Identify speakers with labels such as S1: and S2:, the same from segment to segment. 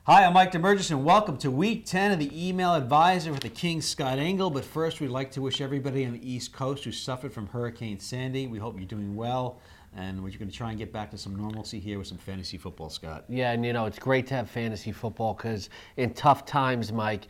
S1: Hi, I'm Mike Damergis, and welcome to Week 10 of the Email Advisor with the King, Scott Engel. But first, we'd like to wish everybody on the East Coast who suffered from Hurricane Sandy, we hope you're doing well, and we're going to try and get back to some normalcy here with some fantasy football, Scott.
S2: Yeah, and it's great to have fantasy football because in tough times, Mike,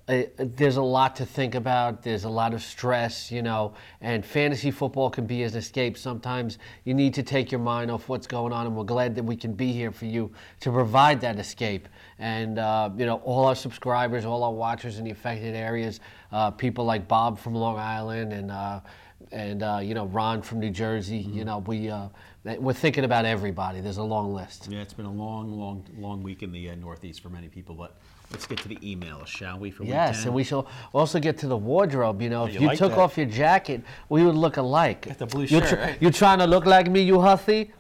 S2: there's a lot to think about. There's a lot of stress, and fantasy football can be an escape. Sometimes you need to take your mind off what's going on, and we're glad that we can be here for you to provide that escape. And, all our subscribers, all our watchers in the affected areas, people like Bob from Long Island and Ron from New Jersey, we're thinking about everybody. There's a long list.
S1: Yeah, it's been a long week in the Northeast for many people, but let's get to the emails, shall we, for Week 10?
S2: Yes, and we shall also get to the wardrobe. If you
S1: like
S2: took
S1: that?
S2: off your jacket, we would look alike.
S1: Got the blue shirt, right?
S2: You trying to look like me, you hussy?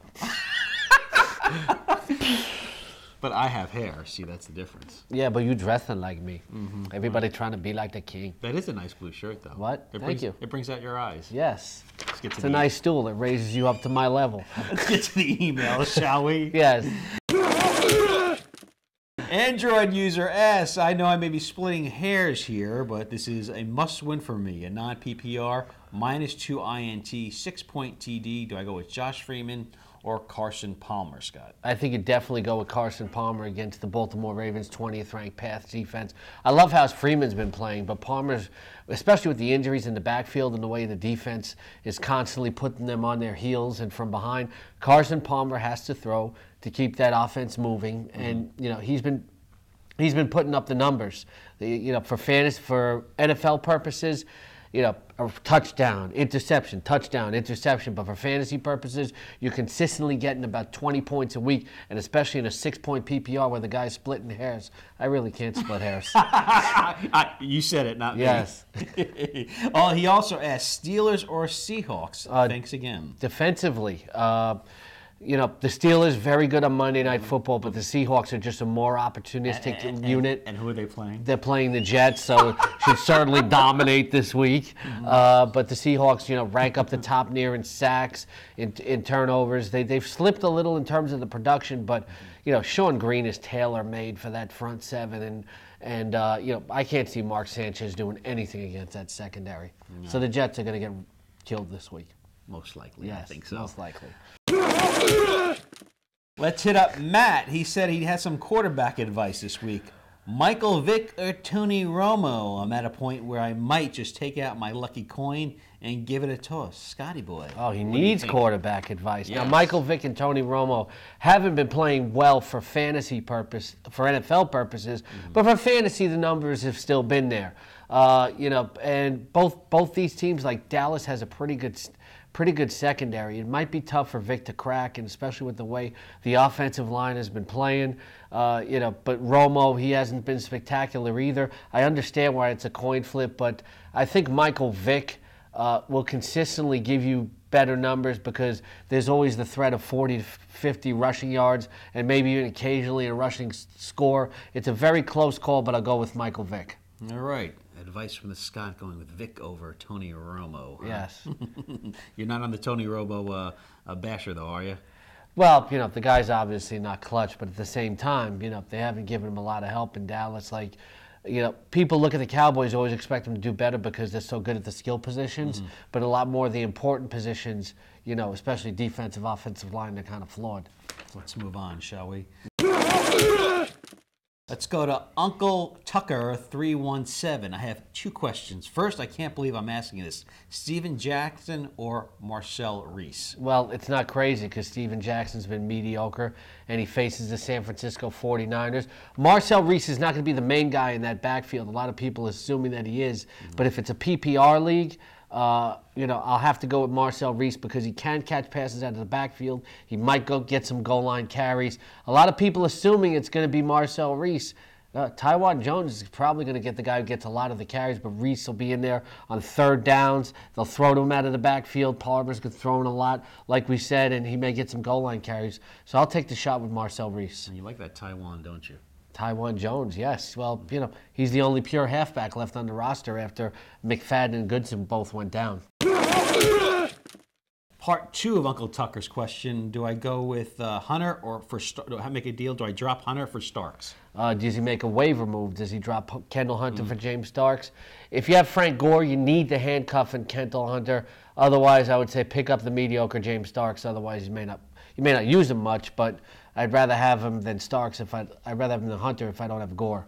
S1: But I have hair. See, that's the difference.
S2: Yeah, but you dressing like me. Mm-hmm. Everybody trying to be like the king.
S1: That is a nice blue shirt, though.
S2: What? Thank you.
S1: It brings out your eyes.
S2: Yes.
S1: Let's get to
S2: It's a nice stool. It raises you up to my level.
S1: Let's get to the email, shall we?
S2: Yes.
S1: Android user S, I know I may be splitting hairs here, but this is a must-win for me. A non-PPR, -2 INT, 6-point TD. Do I go with Josh Freeman or Carson Palmer, Scott?
S2: I think you definitely go with Carson Palmer against the Baltimore Ravens' 20th-ranked pass defense. I love how Freeman's been playing, but Palmer's, especially with the injuries in the backfield and the way the defense is constantly putting them on their heels and from behind, Carson Palmer has to throw to keep that offense moving. And he's been putting up the numbers. For fantasy, for NFL purposes, a touchdown, interception, touchdown, interception. But for fantasy purposes, you're consistently getting about 20 points a week, and especially in a 6-point PPR where the guy's splitting hairs. I really can't split hairs.
S1: You said it, not me.
S2: Yes.
S1: Oh, he also asked Steelers or Seahawks. Thanks again.
S2: Defensively, the Steelers very good on Monday Night Football, but the Seahawks are just a more opportunistic unit.
S1: And who are they playing?
S2: They're playing the Jets, so should certainly dominate this week. But the Seahawks, rank up the top near in sacks, in turnovers. They've slipped a little in terms of the production, but Sean Green is tailor-made for that front seven, and I can't see Mark Sanchez doing anything against that secondary. No. So the Jets are going to get killed this week.
S1: Most likely,
S2: yes,
S1: I think so.
S2: Most likely.
S1: Let's hit up Matt. He said he had some quarterback advice this week. Michael Vick or Tony Romo? I'm at a point where I might just take out my lucky coin and give it a toss. Scotty boy.
S2: Oh, he needs quarterback advice.
S1: Yes.
S2: Now, Michael Vick and Tony Romo haven't been playing well for fantasy purpose, for NFL purposes, but for fantasy, the numbers have still been there. And both these teams, like Dallas, has a pretty good secondary. It might be tough for Vic to crack, and especially with the way the offensive line has been playing. But Romo, he hasn't been spectacular either. I understand why it's a coin flip, but I think Michael Vick will consistently give you better numbers because there's always the threat of 40 to 50 rushing yards and maybe even occasionally a rushing score. It's a very close call, but I'll go with Michael Vick.
S1: All right. Advice from the Scott going with Vic over Tony Romo. Huh?
S2: Yes.
S1: You're not on the Tony Romo basher, though, are you?
S2: Well, the guy's obviously not clutch, but at the same time, they haven't given him a lot of help in Dallas. Like, people look at the Cowboys, always expect them to do better because they're so good at the skill positions, but a lot more of the important positions, especially defensive, offensive line, they're kind of flawed.
S1: Let's move on, shall we? Let's go to Uncle Tucker 317. I have two questions. First, I can't believe I'm asking this. Steven Jackson or Marcel Reese?
S2: Well, it's not crazy because Steven Jackson's been mediocre and he faces the San Francisco 49ers. Marcel Reese is not going to be the main guy in that backfield. A lot of people assuming that he is. But if it's a PPR league, I'll have to go with Marcel Reese because he can catch passes out of the backfield. He might go get some goal line carries. A lot of people assuming it's going to be Marcel Reese. Taiwan Jones is probably going to get the guy who gets a lot of the carries, but Reese will be in there on third downs. They'll throw to him out of the backfield. Palmer's going to throw in a lot, like we said, and he may get some goal line carries. So I'll take the shot with Marcel Reese.
S1: And you like that Taiwan, don't you?
S2: Taiwan Jones, yes. Well, he's the only pure halfback left on the roster after McFadden and Goodson both went down.
S1: Part 2 of Uncle Tucker's question: do I go with Hunter or do I make a deal? Do I drop Hunter for Starks?
S2: Does he make a waiver move? Does he drop Kendall Hunter for James Starks? If you have Frank Gore, you need the handcuff and Kendall Hunter. Otherwise, I would say pick up the mediocre James Starks. Otherwise, you may not use him much, but I'd rather have him than Starks. I'd rather have him than Hunter if I don't have Gore.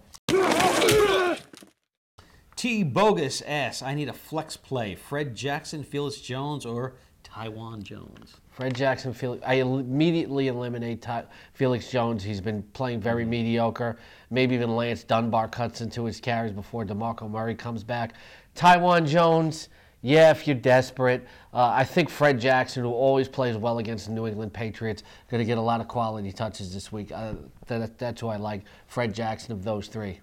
S1: T. Bogus asks, I need a flex play. Fred Jackson, Felix Jones, or Taiwan Jones?
S2: Fred Jackson, I immediately eliminate Felix Jones. He's been playing very mediocre. Maybe even Lance Dunbar cuts into his carries before DeMarco Murray comes back. Taiwan Jones, yeah, if you're desperate. I think Fred Jackson, who always plays well against the New England Patriots, going to get a lot of quality touches this week. That's who I like, Fred Jackson of those three.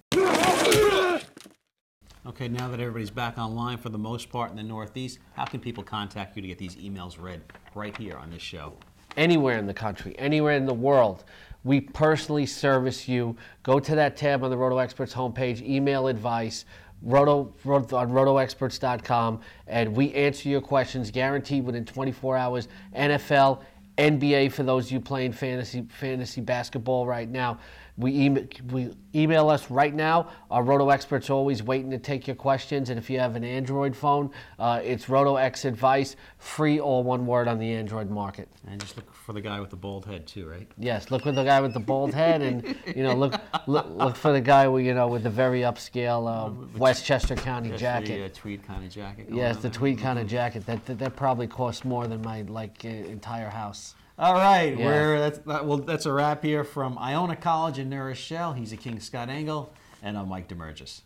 S1: Okay, now that everybody's back online for the most part in the Northeast, how can people contact you to get these emails read right here on this show?
S2: Anywhere in the country, anywhere in the world. We personally service you. Go to that tab on the RotoExperts homepage, email advice, on RotoExperts.com, and we answer your questions guaranteed within 24 hours. NFL, NBA for those of you playing fantasy basketball right now. We email us right now. Our RotoExperts are always waiting to take your questions. And if you have an Android phone, it's RotoX Advice, free, all one word on the Android market.
S1: And just look for the guy with the bald head too, right?
S2: Yes, look for the guy with the bald head, and look for the guy with the very upscale Westchester County jacket.
S1: The tweed kind of jacket.
S2: Yes, the tweed kind of jacket. That probably costs more than my entire house.
S1: All right, yeah. That's a wrap here from Iona College in New Rochelle. He's a King Scott Engel, and I'm Mike Damergis.